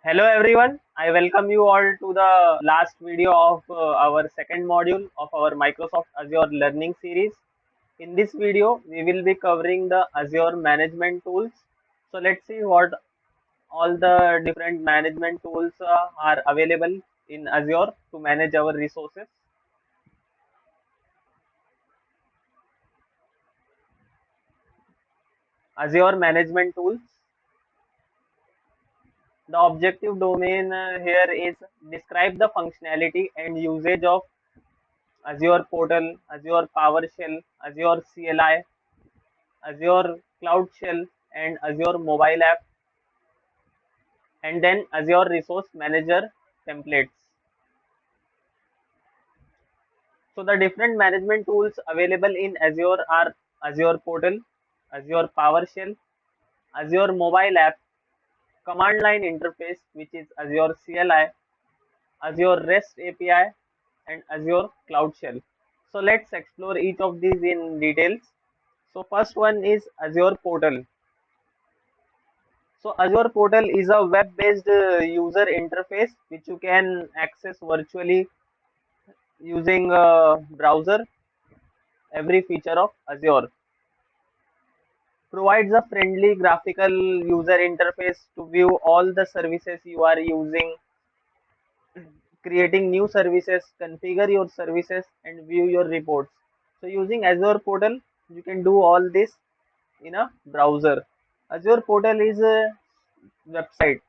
Hello everyone, I welcome you all to the last video of our second module of our Microsoft Azure Learning series. In this video, we will be covering the Azure Management Tools. So let's see what all the different management tools are available in Azure to manage our resources. Azure Management Tools. The objective domain here is describe the functionality and usage of Azure Portal, Azure PowerShell, Azure CLI, Azure Cloud Shell, and Azure Mobile App, and then Azure Resource Manager templates. So the different management tools available in Azure are Azure Portal, Azure PowerShell, Azure Mobile App, Command Line Interface, which is Azure CLI, Azure REST API, and Azure Cloud Shell. So let's explore each of these in details. So first one is Azure Portal. So Azure Portal is a web-based user interface which you can access virtually using a browser. Every feature of Azure provides a friendly graphical user interface to view all the services you are using, creating new services, configure your services, and view your reports. So using Azure Portal, you can do all this in a browser. Azure Portal is a website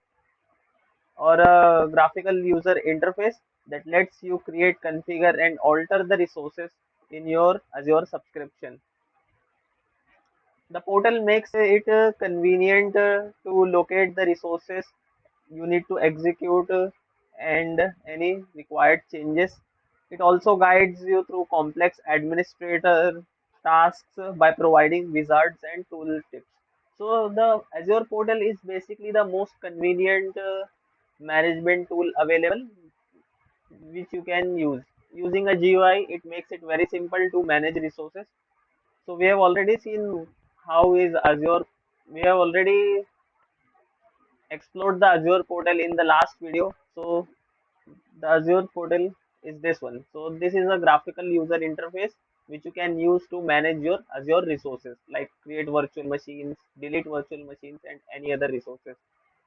or a graphical user interface that lets you create, configure, and alter the resources in your Azure subscription. The portal makes it convenient to locate the resources you need to execute and any required changes. It also guides you through complex administrator tasks by providing wizards and tool tips. So the Azure portal is basically the most convenient management tool available which you can use. Using a GUI, it makes it very simple to manage resources. So we have already seen how is Azure. We have already explored the Azure portal in the last video. So the Azure portal is this one. So this is a graphical user interface which you can use to manage your Azure resources like create virtual machines, delete virtual machines, and any other resources.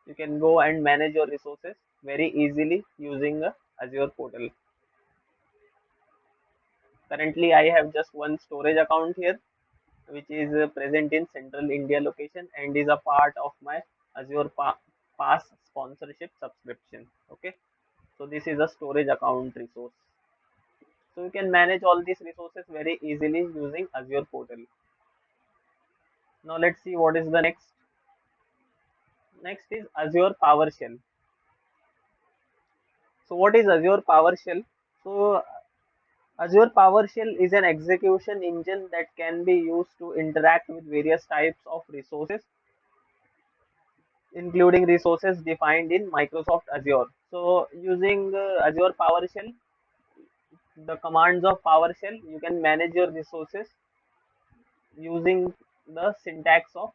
You can go and manage your resources very easily using the Azure portal. Currently, I have just one storage account here, which is present in Central India location and is a part of my Azure Pass sponsorship subscription. Okay, so this is a storage account resource. So you can manage all these resources very easily using Azure portal. Now let's see what is the next. Next is Azure PowerShell. So what is Azure PowerShell? So Azure PowerShell is an execution engine that can be used to interact with various types of resources, including resources defined in Microsoft Azure. So using Azure PowerShell, the commands of PowerShell, you can manage your resources using the syntax of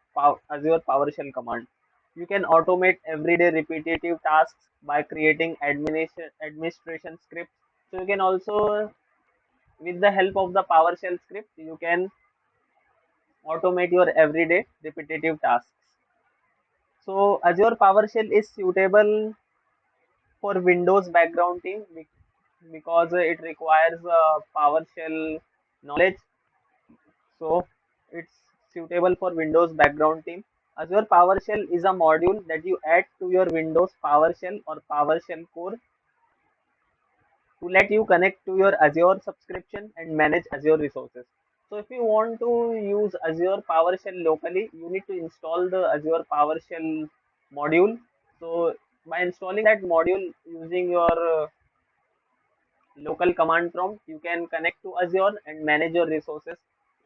Azure PowerShell command. You can automate everyday repetitive tasks by creating administration scripts. So you can also, with the help of the PowerShell script, you can automate your everyday repetitive tasks. So Azure PowerShell is suitable for Windows background team because it requires PowerShell knowledge. So it's suitable for Windows background team. Azure PowerShell is a module that you add to your Windows PowerShell or PowerShell core to let you connect to your Azure subscription and manage Azure resources. So if you want to use Azure PowerShell locally, you need to install the Azure PowerShell module. So by installing that module using your local command prompt, you can connect to Azure and manage your resources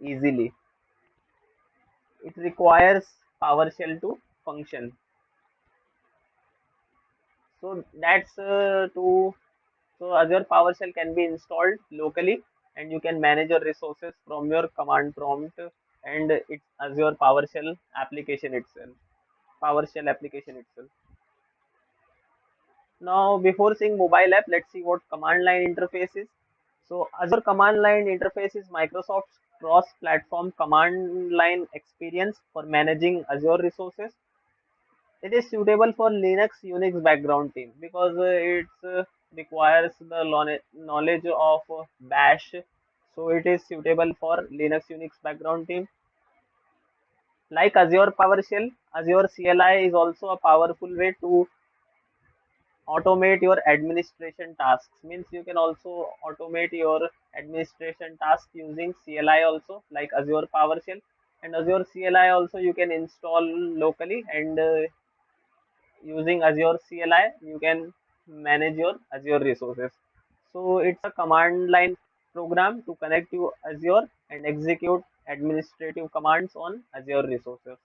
easily. It requires PowerShell to function. So that's so Azure PowerShell can be installed locally and you can manage your resources from your command prompt and it's Azure PowerShell application itself. PowerShell application itself. Now, before seeing mobile app, let's see what command line interface is. So, Azure Command Line Interface is Microsoft's cross-platform command line experience for managing Azure resources. It is suitable for Linux, Unix background team because it requires the knowledge of Bash. So, it is suitable for Linux, Unix background team. Like Azure PowerShell, Azure CLI is also a powerful way to automate your administration tasks. Means you can also automate your administration tasks using CLI also, like Azure PowerShell. And Azure CLI also you can install locally, and using Azure CLI you can manage your Azure resources. So it's a command line program to connect to Azure and execute administrative commands on Azure resources.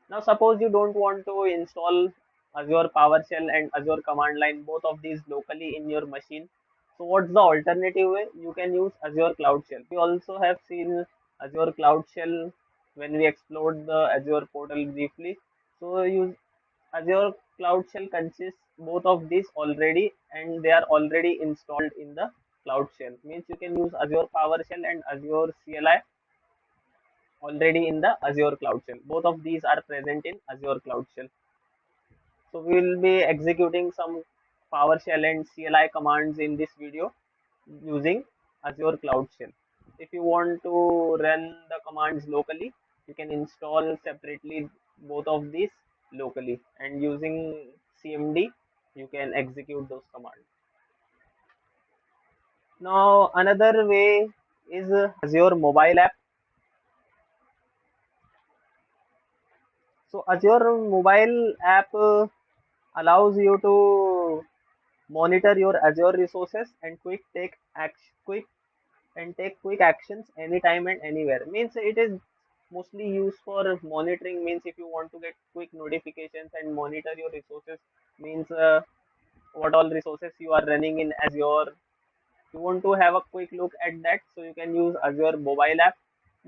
Now, suppose you don't want to install Azure PowerShell and Azure Command Line, both of these locally in your machine. So, what's the alternative way? You can use Azure Cloud Shell. We also have seen Azure Cloud Shell when we explored the Azure portal briefly. So, use Azure Cloud Shell consists both of these already, and they are already installed in the Cloud Shell. Means you can use Azure PowerShell and Azure CLI already in the Azure Cloud Shell. Both of these are present in Azure Cloud Shell. So we will be executing some PowerShell and CLI commands in this video using Azure Cloud Shell. If you want to run the commands locally, you can install separately both of these locally, and using CMD you can execute those commands. Now another way is Azure Mobile App. So Azure Mobile App allows you to monitor your Azure resources and quick actions anytime and anywhere. Means it is mostly used for monitoring. Means if you want to get quick notifications and monitor your resources, means what all resources you are running in Azure. You want to have a quick look at that, so you can use Azure mobile app.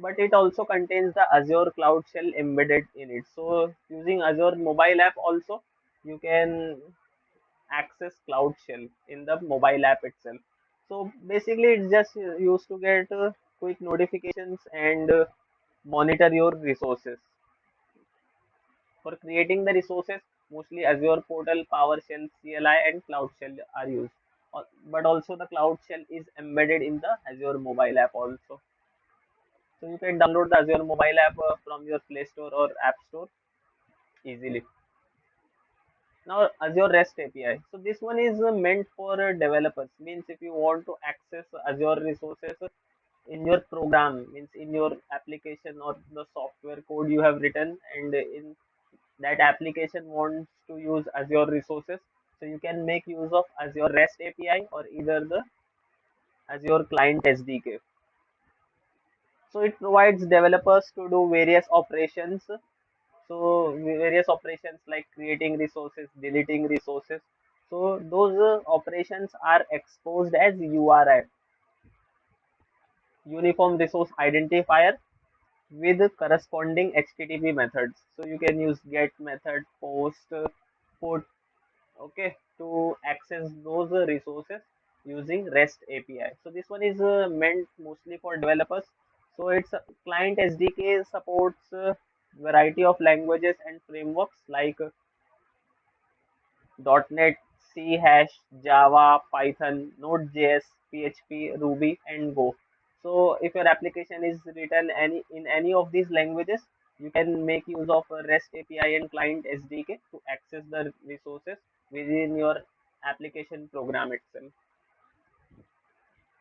But it also contains the Azure Cloud Shell embedded in it. So using Azure mobile app also, you can access Cloud Shell in the mobile app itself. So basically, it's just used to get quick notifications and monitor your resources. For creating the resources, mostly Azure Portal, PowerShell, CLI, and Cloud Shell are used. But also the Cloud Shell is embedded in the Azure mobile app also. So you can download the Azure mobile app from your Play Store or App Store easily. Now Azure REST API. So this one is meant for developers. Means if you want to access Azure resources in your program, means in your application or the software code you have written, and in that application wants to use Azure resources. So you can make use of Azure REST API or either the Azure Client SDK. So it provides developers to do various operations. So various operations like creating resources, deleting resources. So those operations are exposed as URI, Uniform Resource Identifier, with corresponding HTTP methods. So you can use get method, post, put, okay, to access those resources using REST API. So this one is meant mostly for developers. So its client SDK supports variety of languages and frameworks like .NET, C Hash, Java, Python, Node.js, PHP, Ruby, and Go. So if your application is written in any of these languages, you can make use of a REST API and client SDK to access the resources within your application program itself.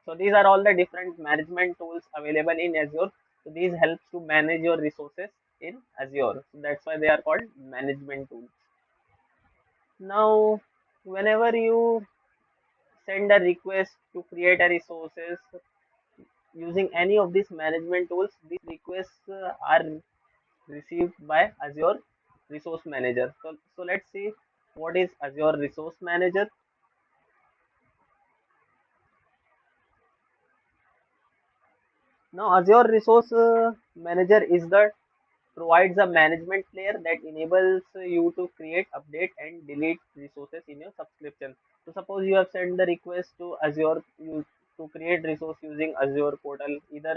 So these are all the different management tools available in Azure. So these helps to manage your resources in Azure. So that's why they are called management tools. Now, whenever you send a request to create a resources using any of these management tools, these requests are received by Azure Resource Manager. So let's see what is Azure Resource Manager. Now Azure Resource Manager is the provides a management layer that enables you to create, update, and delete resources in your subscription. So suppose you have sent the request to Azure to create resource using Azure Portal, either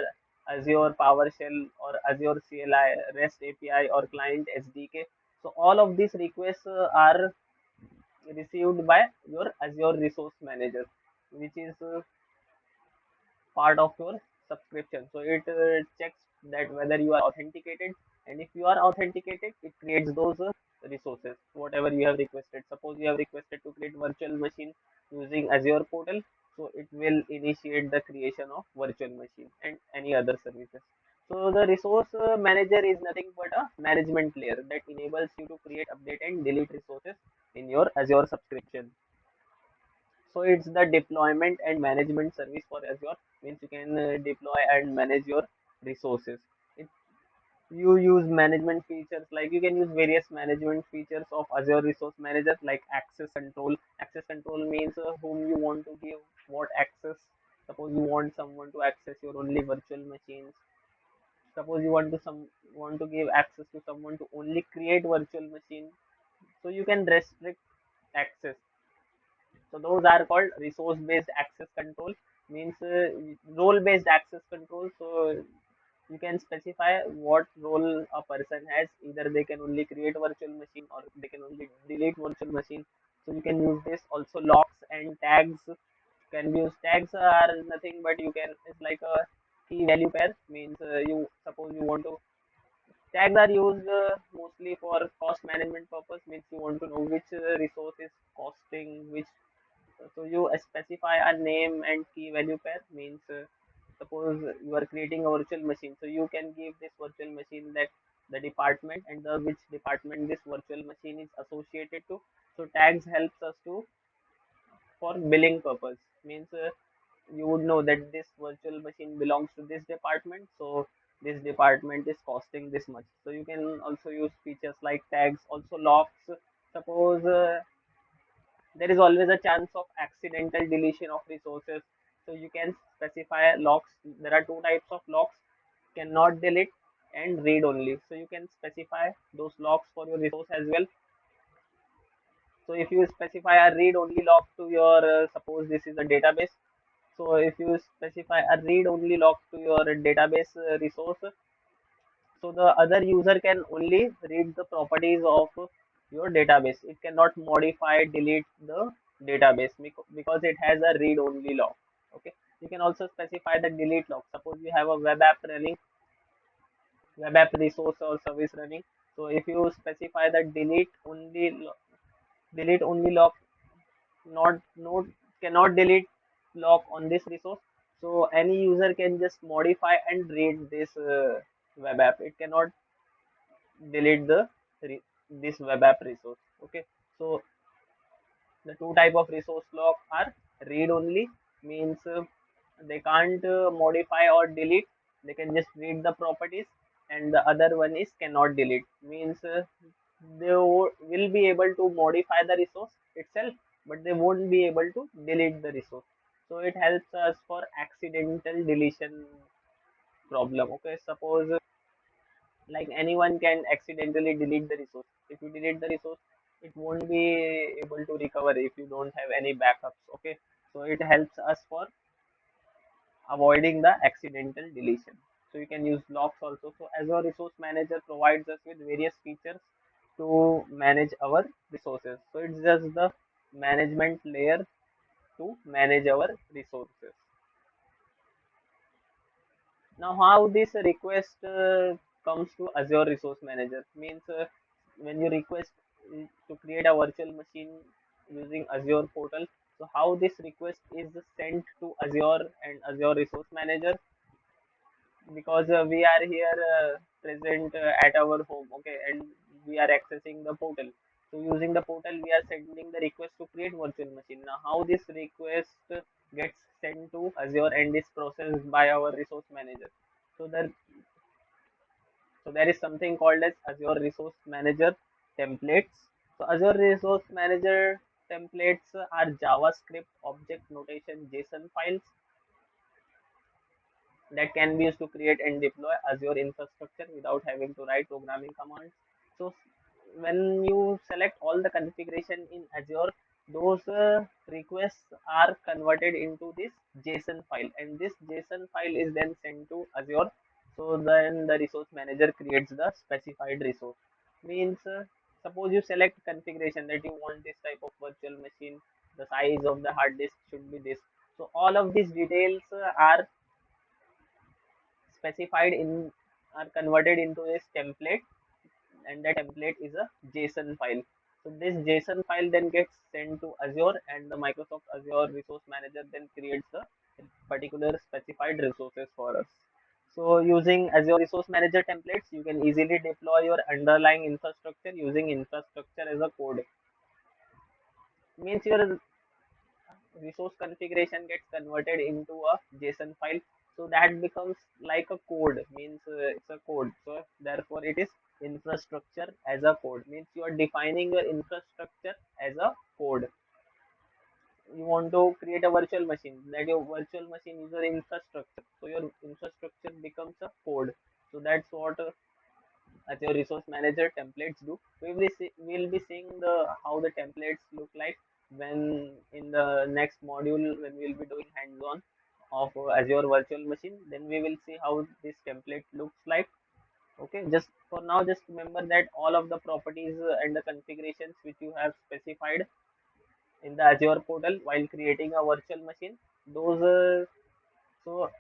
Azure Powershell or Azure CLI, REST API or Client SDK. So all of these requests are received by your Azure Resource Manager, which is part of your subscription. So it checks that whether you are authenticated, and if you are authenticated, it creates those resources, whatever you have requested. Suppose you have requested to create virtual machine using Azure Portal, so it will initiate the creation of virtual machine and any other services. So the resource manager is nothing but a management layer that enables you to create, update, and delete resources in your Azure subscription. So it's the deployment and management service for Azure. Means you can deploy and manage your resources. It, you use management features, like you can use various management features of Azure Resource Manager, like access control. Access control means whom you want to give what access. Suppose you want someone to access your only virtual machines. Suppose you want to give access to someone to only create virtual machine. So you can restrict access. So those are called resource-based access control, means role-based access control. So you can specify what role a person has. Either they can only create virtual machine or they can only delete virtual machine. So you can use this. Also locks and tags can be used. Tags are nothing but you can, it's like a key value pair, means you suppose you want to, tags are used mostly for cost management purpose, means you want to know which resource is costing which. So you specify a name and key value pair, means suppose you are creating a virtual machine, so you can give this virtual machine that the department and the which department this virtual machine is associated to. So tags helps us to for billing purpose, means you would know that this virtual machine belongs to this department, so this department is costing this much. So you can also use features like tags. Also locks, suppose there is always a chance of accidental deletion of resources, so you can specify locks. There are two types of locks: cannot delete and read only. So you can specify those locks for your resource as well. So if you specify a read only lock to your suppose this is a database, so if you specify a read only lock to your database resource, so the other user can only read the properties of your database. It cannot modify, delete the database because it has a read only lock. Okay. You can also specify the delete lock. Suppose you have a web app running, web app resource or service running. So if you specify the delete only lock, not cannot delete lock on this resource, so any user can just modify and read this web app. It cannot delete the this web app resource. Okay. So the two type of resource lock are read only, means they can't modify or delete, they can just read the properties, and the other one is cannot delete, means they will be able to modify the resource itself, but they won't be able to delete the resource. So it helps us for accidental deletion problem. Okay. Suppose like anyone can accidentally delete the resource. If you delete the resource, it won't be able to recover if you don't have any backups. Okay. So it helps us for avoiding the accidental deletion. So you can use locks also. So Azure Resource Manager provides us with various features to manage our resources. So it's just the management layer to manage our resources. Now, how this request comes to Azure Resource Manager, means when you request to create a virtual machine using Azure Portal, so how this request is sent to Azure and Azure Resource Manager, because we are here present at our home, okay, and we are accessing the portal. So using the portal, we are sending the request to create virtual machine. Now, how this request gets sent to Azure and is processed by our resource manager. So there is something called as Azure Resource Manager templates. So Azure Resource Manager templates are JavaScript object notation JSON files that can be used to create and deploy Azure infrastructure without having to write programming commands. So when you select all the configuration in Azure, those requests are converted into this JSON file, and this JSON file is then sent to Azure. So then the resource manager creates the specified resource. Means suppose you select configuration that you want this type of virtual machine, the size of the hard disk should be this. So all of these details are specified in are converted into this template, and that template is a JSON file. So this JSON file then gets sent to Azure, and the Microsoft Azure Resource Manager then creates the particular specified resources for us. So using Azure Resource Manager templates, you can easily deploy your underlying infrastructure using infrastructure as a code. Means your resource configuration gets converted into a JSON file. So that becomes like a code, means it's a code. So therefore it is infrastructure as a code, means you are defining your infrastructure as a code. You want to create a virtual machine, that your virtual machine is your infrastructure. So your infrastructure becomes a code. So that's what Azure Resource Manager templates do. We'll be seeing the how the templates look like when in the next module when we'll be doing hands-on of Azure Virtual Machine. Then we will see how this template looks like. Okay, just for now, just remember that all of the properties and the configurations which you have specified in the Azure portal while creating a virtual machine, those so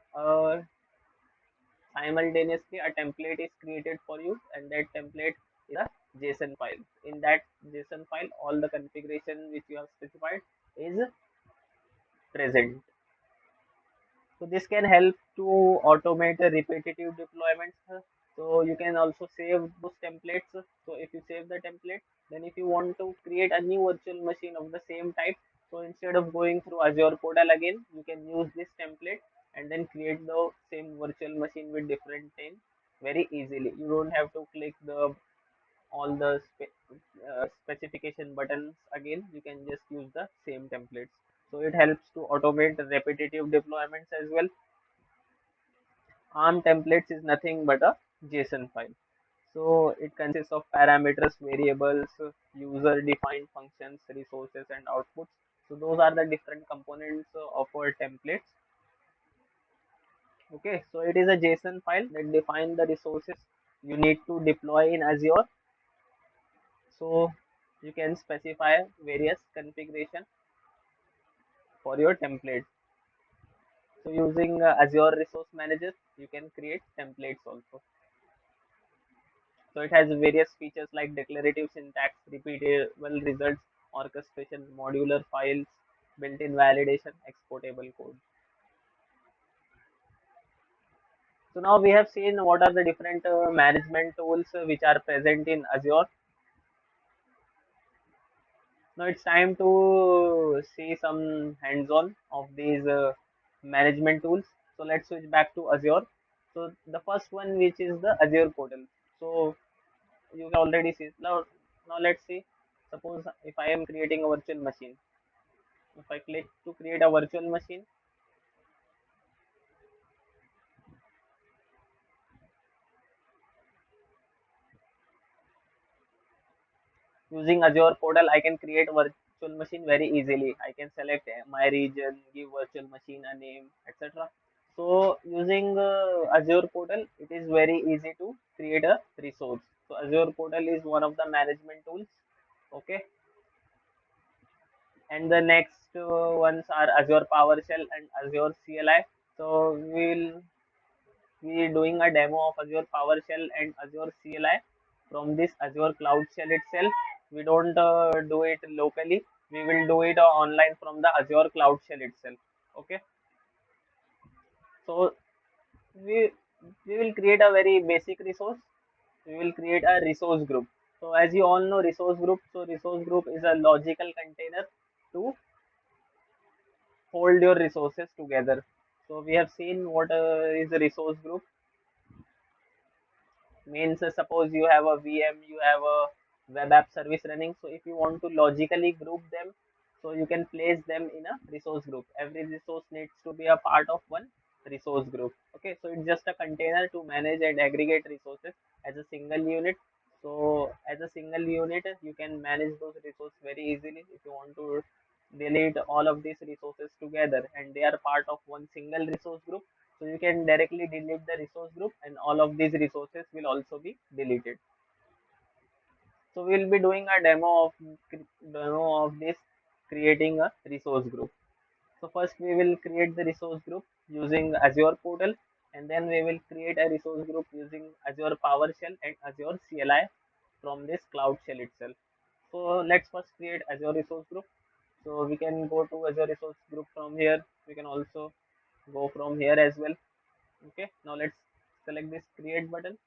simultaneously a template is created for you, and that template is a JSON file. In that JSON file, all the configuration which you have specified is present. So this can help to automate the repetitive deployments. So you can also save those templates. So if you save the template, then if you want to create a new virtual machine of the same type, so instead of going through Azure portal again, you can use this template and then create the same virtual machine with different name very easily. You don't have to click the all the specification buttons again. You can just use the same templates. So it helps to automate repetitive deployments as well. ARM templates is nothing but a JSON file. So it consists of parameters, variables, user defined functions, resources, and outputs. So those are the different components of our templates. Okay, so it is a JSON file that defines the resources you need to deploy in Azure. So you can specify various configuration for your template. So using Azure Resource Manager, you can create templates also. So it has various features like declarative syntax, repeatable results, orchestration, modular files, built-in validation, exportable code. So now we have seen what are the different management tools which are present in Azure. Now it's time to see some hands-on of these management tools. So let's switch back to Azure. So the first one, which is the Azure portal. So you can already see. Now let's see. Suppose if I am creating a virtual machine. If I click to create a virtual machine using Azure portal, I can create a virtual machine very easily. I can select my region, give virtual machine a name, etc. So using Azure portal, it is very easy to create a resource. So Azure portal is one of the management tools. Okay, and the next ones are Azure PowerShell and Azure CLI. So we doing a demo of Azure PowerShell and Azure CLI from this Azure Cloud Shell itself. We don't do it locally. We will do it online from the Azure Cloud Shell itself. Okay. So we we will create a very basic resource. We will create a resource group. So as you all know, resource group. So resource group is a logical container to hold your resources together. So we have seen what is a resource group. Means suppose you have a VM, you have a web app service running. So if you want to logically group them, so you can place them in a resource group. Every resource needs to be a part of one. resource group. Okay, so it's just a container to manage and aggregate resources as a single unit. So as a single unit, you can manage those resources very easily. If you want to delete all of these resources together and they are part of one single resource group, so you can directly delete the resource group and all of these resources will also be deleted. So we'll be doing a demo of this creating a resource group. So first we will create the resource group using Azure Portal, and then we will create a resource group using Azure PowerShell and Azure CLI from this Cloud Shell itself. So let's first create Azure resource group. So we can go to Azure resource group from here. We can also go from here as well. Okay, now let's select this create button.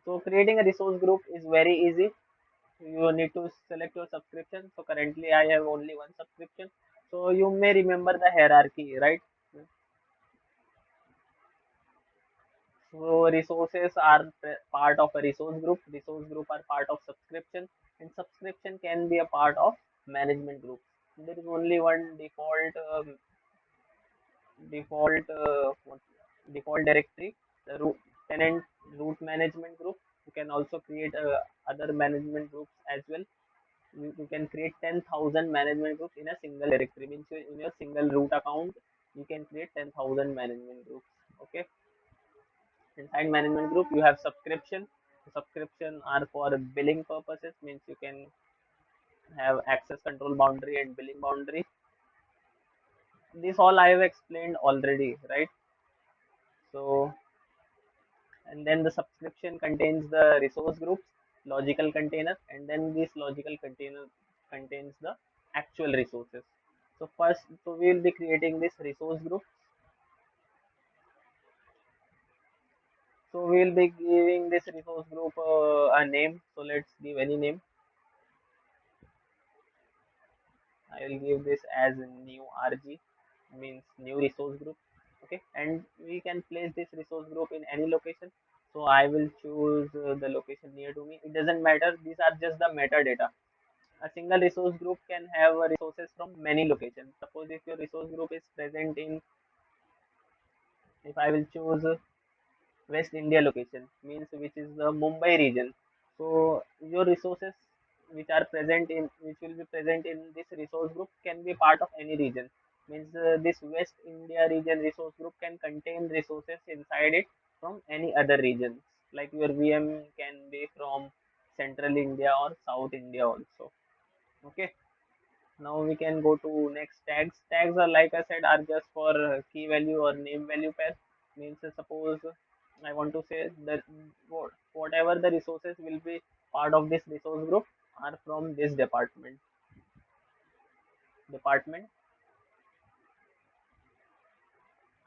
So creating a resource group is very easy. You need to select your subscription. So currently I have only one subscription. So you may remember the hierarchy, right? So resources are part of a resource group. Resource group are part of subscription, and subscription can be a part of management group. There is only one default directory, the tenant root management group. You can also create other management groups as well. You can create 10,000 management groups in a single directory. Means in your single root account, you can create 10,000 management groups. Okay. Inside management group, you have subscription. Subscription are for billing purposes. Means you can have access control boundary and billing boundary. This all I have explained already, right? So, and then the subscription contains the resource groups, logical container, and then this logical container contains the actual resources. So first, so we will be creating this resource group. So we will be giving this resource group a name. So let's give any name. I will give this as a new RG, means new resource group. Okay, and we can place this resource group in any location. So I will choose the location near to me. It doesn't matter. These are just the metadata. A single resource group can have resources from many locations. Suppose if your resource group is present in, if I will choose West India location, means which is the Mumbai region. So your resources which will be present in this resource group can be part of any region. Means this West India region resource group can contain resources inside it from any other regions. Like your VM can be from Central India or South India also. Okay. Now we can go to next tags. Tags are, like I said, are just for key value or name value pair. Means suppose I want to say that whatever the resources will be part of this resource group are from this department.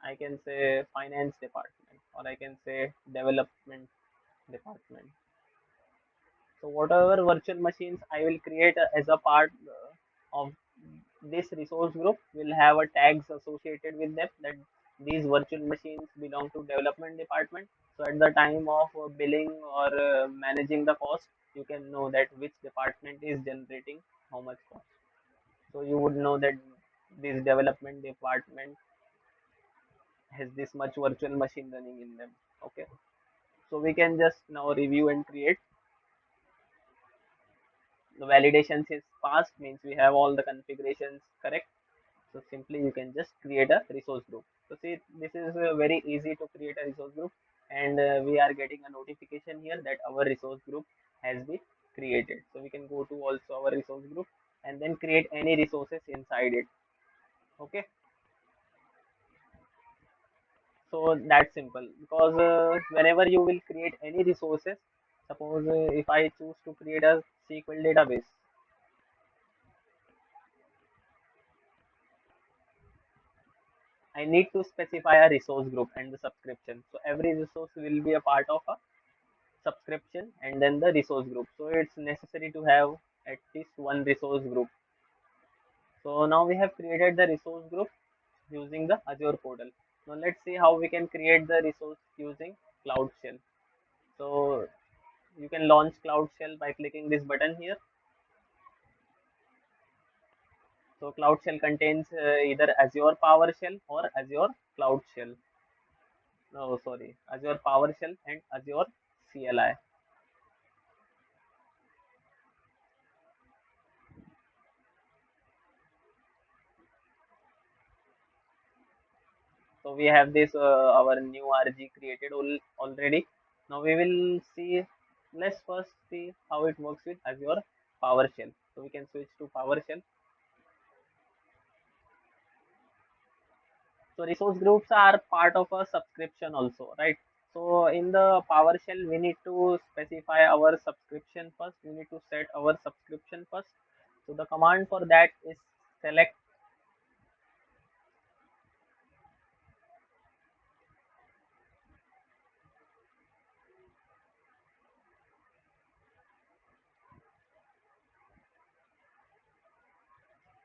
I can say finance department, or I can say development department. So whatever virtual machines I will create as a part of this resource group will have a tags associated with them that these virtual machines belong to development department. So at the time of billing or managing the cost, you can know that which department is generating how much cost. So you would know that this development department has this much virtual machine running in them. Okay. So we can just now review and create. The validations is passed, means we have all the configurations correct. So simply you can just create a resource group. So see, this is very easy to create a resource group, and we are getting a notification here that our resource group has been created. So we can go to also our resource group and then create any resources inside it. Okay, so that's simple, because whenever you will create any resources, suppose if I choose to create a SQL database, I need to specify a resource group and the subscription. So every resource will be a part of a subscription and then the resource group. So it's necessary to have at least one resource group. So now we have created the resource group using the Azure portal. Now let's see how we can create the resource using Cloud Shell. So you can launch Cloud Shell by clicking this button here. So Cloud Shell contains either Azure PowerShell or Azure Cloud Shell. No, sorry, Azure PowerShell and Azure CLI. So we have this our new RG created already. Now we will see. Let's first see how it works with Azure PowerShell. So we can switch to PowerShell. So resource groups are part of a subscription also, right? So in the PowerShell, we need to specify our subscription first. We need to set our subscription first. So the command for that is select.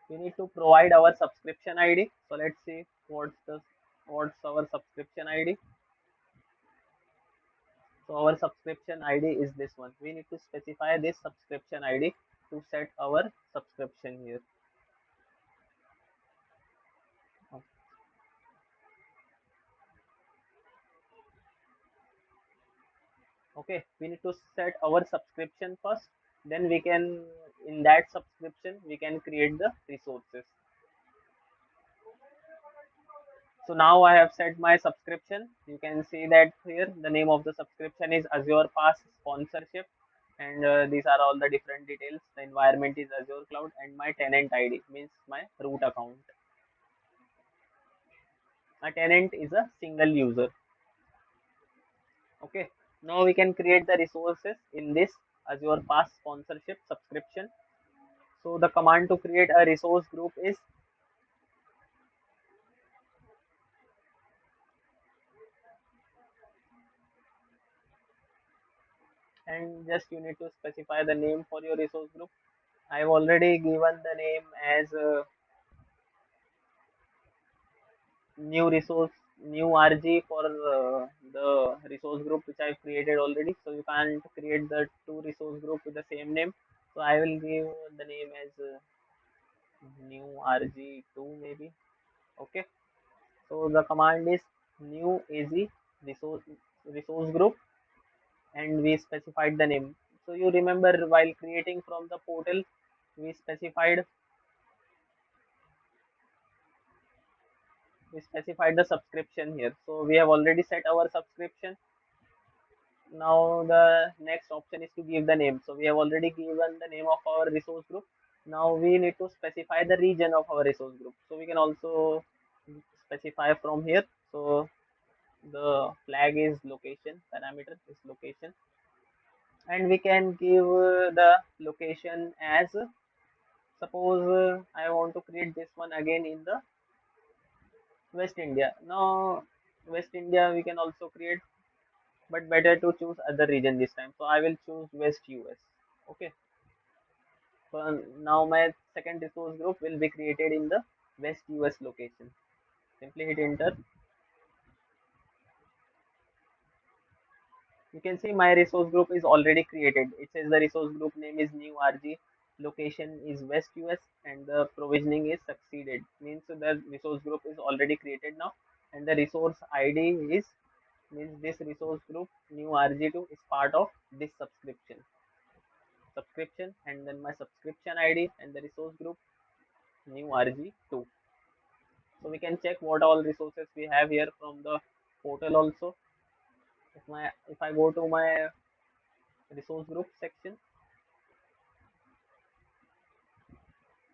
We need to provide our subscription ID. So let's see what's our subscription ID. So our subscription ID is this one. We need to specify this subscription ID to set our subscription here. Okay, we need to set our subscription first. Then we can, in that subscription, we can create the resources. So now I have set my subscription. You can see that here the name of the subscription is Azure Pass Sponsorship, and these are all the different details. The environment is Azure Cloud, and my tenant ID means my root account. A tenant is a single user. Okay. Now we can create the resources in this Azure Pass Sponsorship subscription. So the command to create a resource group is, and just you need to specify the name for your resource group. I've already given the name as new resource, new RG for the resource group which I've created already. So you can't create the two resource group with the same name. So I will give the name as new RG2 maybe. Okay. So the command is new AZ resource group, and we specified the name. So you remember while creating from the portal, we specified the subscription here. So we have already set our subscription. Now the next option is to give the name. So we have already given the name of our resource group. Now we need to specify the region of our resource group. So we can also specify from here. So the flag is location, parameter is location, and we can give the location as suppose I want to create this one again in the West India. Now West India we can also create, but better to choose other region this time. So I will choose West US. Okay. So now my second resource group will be created in the West US location. Simply hit enter. You can see my resource group is already created. It says the resource group name is new RG, location is West US, and the provisioning is succeeded. Means the resource group is already created now, and the resource ID is, means this resource group new RG2 is part of this subscription, and then my subscription ID and the resource group new RG2. So we can check what all resources we have here from the portal also. If I go to my resource group section,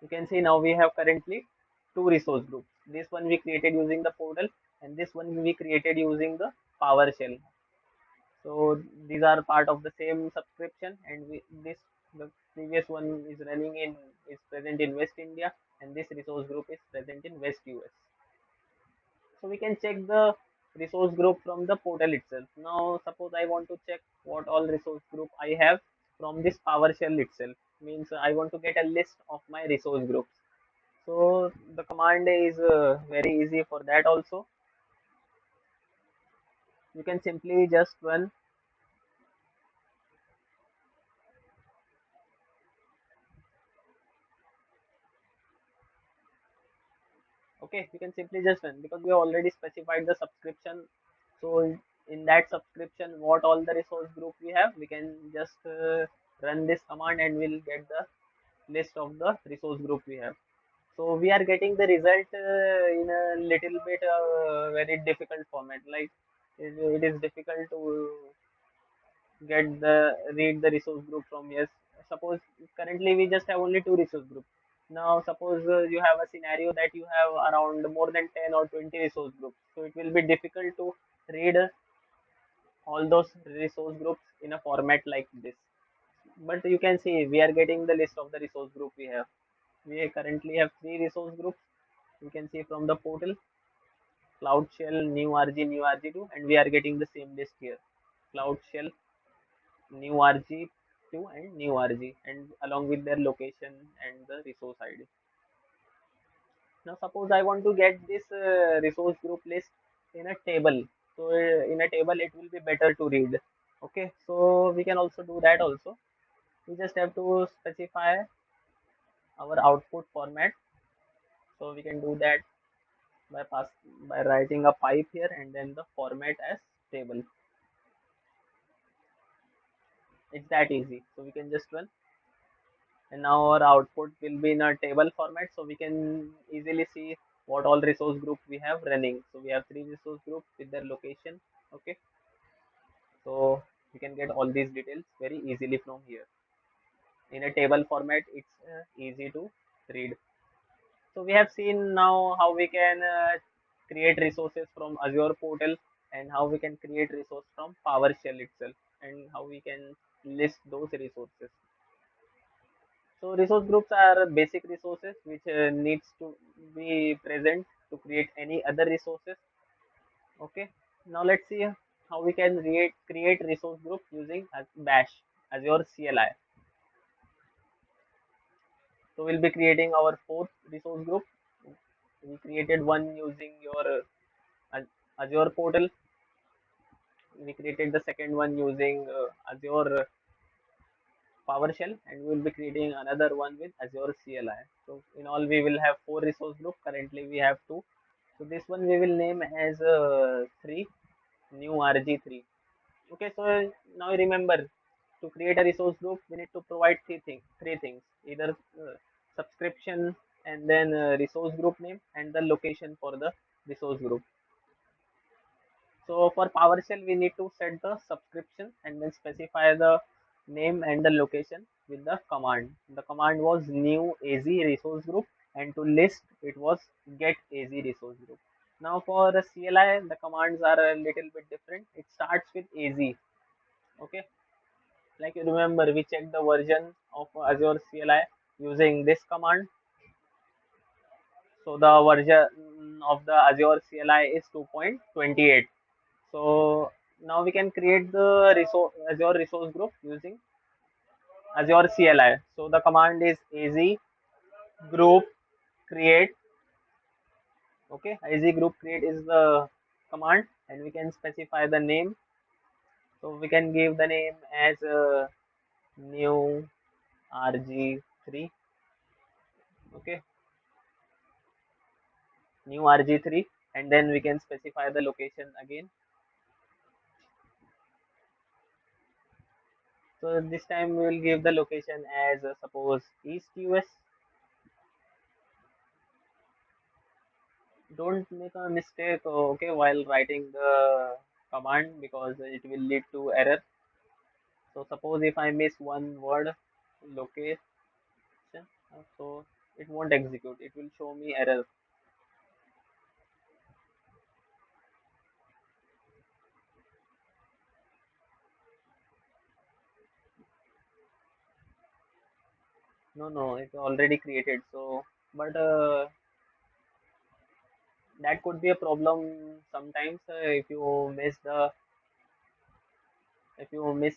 you can see now we have currently two resource groups. This one we created using the portal, and this one we created using the PowerShell. So these are part of the same subscription, and the previous one is running in is present in West India, and this resource group is present in West US. So we can check the resource group from the portal itself. Now suppose I want to check what all resource group I have from this PowerShell itself. Means I want to get a list of my resource groups. So the command is very easy for that also. You can simply just run Okay, you can simply just run because we already specified the subscription. So in that subscription, what all the resource group we have, we can just run this command and we'll get the list of the resource group we have. So we are getting the result in a little bit very difficult format. Like it is difficult to get the read the resource group from. Yes, suppose currently we just have only two resource groups. Now suppose you have a scenario that you have around more than 10 or 20 resource groups, so it will be difficult to read all those resource groups in a format like this. But you can see we are getting the list of the resource group we have. We currently have three resource groups. You can see from the portal: Cloud Shell, new RG, new RG2, and we are getting the same list here: Cloud Shell, new RG2, and new RG, and along with their location and the resource ID. Now, suppose I want to get this resource group list in a table. So, in a table, it will be better to read. Okay, so we can also do that also. We just have to specify our output format. So, we can do that by by writing a pipe here and then the format as table. It's that easy. So, we can just run, and now our output will be in a table format, so we can easily see what all resource group we have running. So we have three resource groups with their location. Okay, so we can get all these details very easily from here. In a table format, it's easy to read. So we have seen now how we can create resources from Azure Portal, and how we can create resource from PowerShell itself, and how we can list those resources. So resource groups are basic resources which needs to be present to create any other resources. Okay. Now let's see how we can create resource group using Bash, Azure CLI. So we'll be creating our fourth resource group. We created one using your Azure portal. We created the second one using Azure PowerShell, and we will be creating another one with Azure CLI. So in all, we will have four resource group. Currently, we have two. So this one we will name as 3 new RG3. Okay, so now remember, to create a resource group, we need to provide three things: either subscription, and then resource group name, and the location for the resource group. So for PowerShell, we need to set the subscription and then specify the name and the location with the command. The command was new AZ resource group, and to list it was get AZ resource group. Now for the CLI, the commands are a little bit different. It starts with AZ. Okay, like you remember, we checked the version of Azure CLI using this command. So the version of the Azure CLI is 2.28. So now we can create the Azure resource group using Azure CLI. So the command is az group create. Okay, az group create is the command, and we can specify the name. So we can give the name as new RG3. Okay, new RG3, and then we can specify the location again. So this time we will give the location as suppose East US. Don't make a mistake, okay, while writing the command, because it will lead to error. So suppose if I miss one word, location, so it won't execute, it will show me error. No, it's already created. So but that could be a problem sometimes if you miss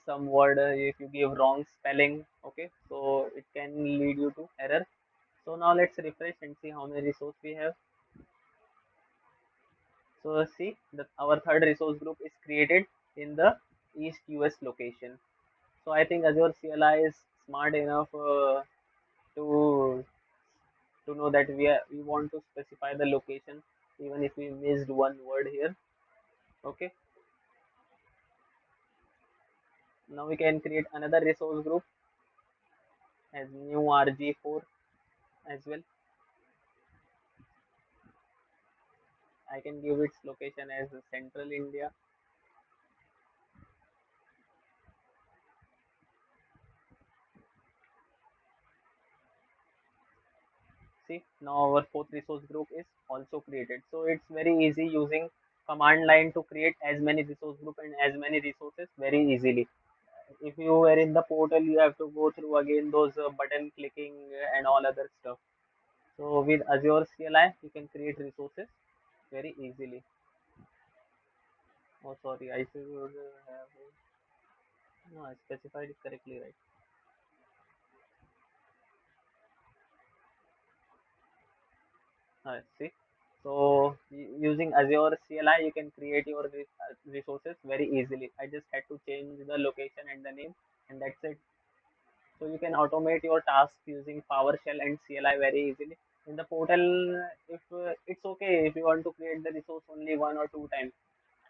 some word, if you give wrong spelling. Okay, so it can lead you to error. So now let's refresh and see how many resource we have. So see that our third resource group is created in the East US location. So I think Azure CLI is smart enough to to know that we want to specify the location even if we missed one word here. Okay, now we can create another resource group as new RG4 as well. I can give its location as Central India. See, now our fourth resource group is also created. So it's very easy using command line to create as many resource group and as many resources very easily. If you were in the portal, you have to go through again those button clicking and all other stuff. So with Azure CLI, you can create resources very easily. Oh, sorry, I should have. No, I specified it correctly, right? See, so using Azure CLI, you can create your resources very easily. I just had to change the location and the name, and that's it. So you can automate your tasks using PowerShell and CLI very easily. In the portal, if it's okay if you want to create the resource only one or two times,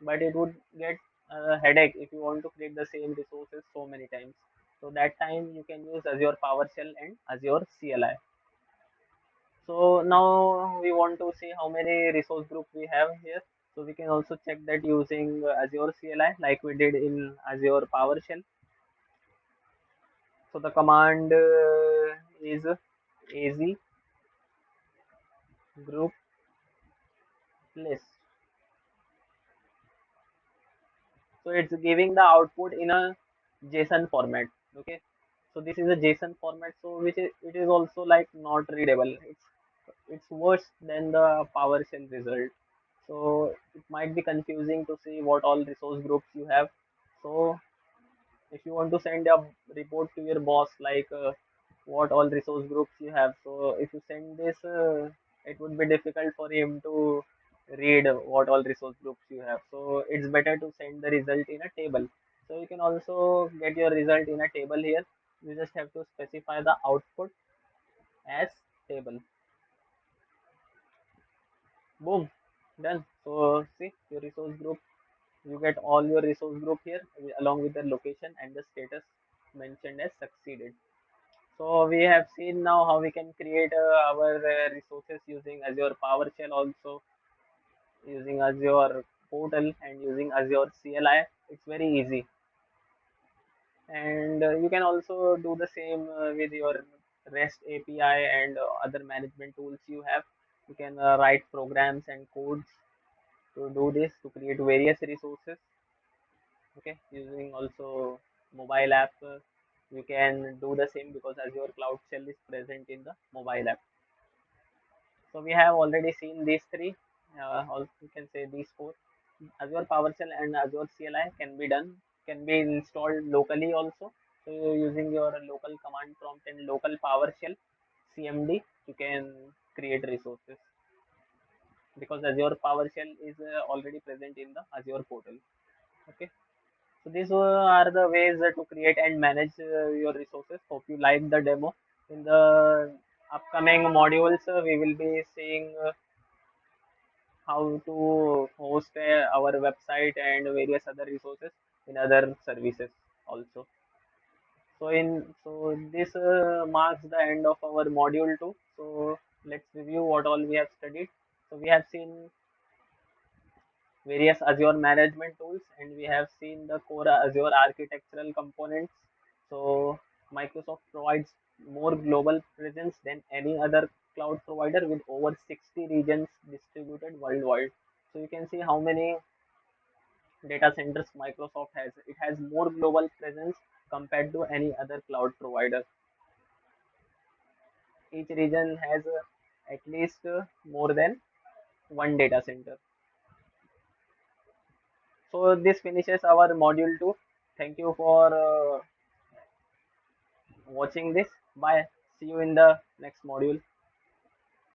but it would get a headache if you want to create the same resources so many times. So that time you can use Azure PowerShell and Azure CLI. So now we want to see how many resource groups we have here. So we can also check that using Azure CLI like we did in Azure PowerShell. So the command is az group list. So it's giving the output in a JSON format. Okay. So this is a JSON format. So which is it is also like not readable. It's worse than the PowerShell result. So it might be confusing to see what all resource groups you have. So if you want to send a report to your boss like what all resource groups you have, so if you send this, it would be difficult for him to read what all resource groups you have. So it's better to send the result in a table. So you can also get your result in a table here. You just have to specify the output as table. Boom, done. So see your resource group, you get all your resource group here along with the location and the status mentioned as succeeded. So we have seen now how we can create our resources using Azure PowerShell, also using Azure Portal and using Azure CLI. It's very easy, and you can also do the same with your REST API and other management tools you have. You can write programs and codes to do this to create various resources. Okay, using also mobile app, you can do the same because Azure Cloud Shell is present in the mobile app. So we have already seen these three. Also, you can say these four. Azure PowerShell and Azure CLI can be done, can be installed locally also. So using your local command prompt and local PowerShell CMD, you can create resources because Azure PowerShell is already present in the Azure portal. Okay. So these are the ways to create and manage your resources. Hope you like the demo. In the upcoming modules, we will be seeing how to host our website and various other resources in other services also. So this marks the end of our module 2. So let's review what all we have studied. So we have seen various Azure management tools, and we have seen the core Azure architectural components. So Microsoft provides more global presence than any other cloud provider with over 60 regions distributed worldwide. So you can see how many data centers Microsoft has. It has more global presence compared to any other cloud provider. Each region has at least more than one data center. So this finishes our module 2. Thank you for watching this. Bye. See you in the next module.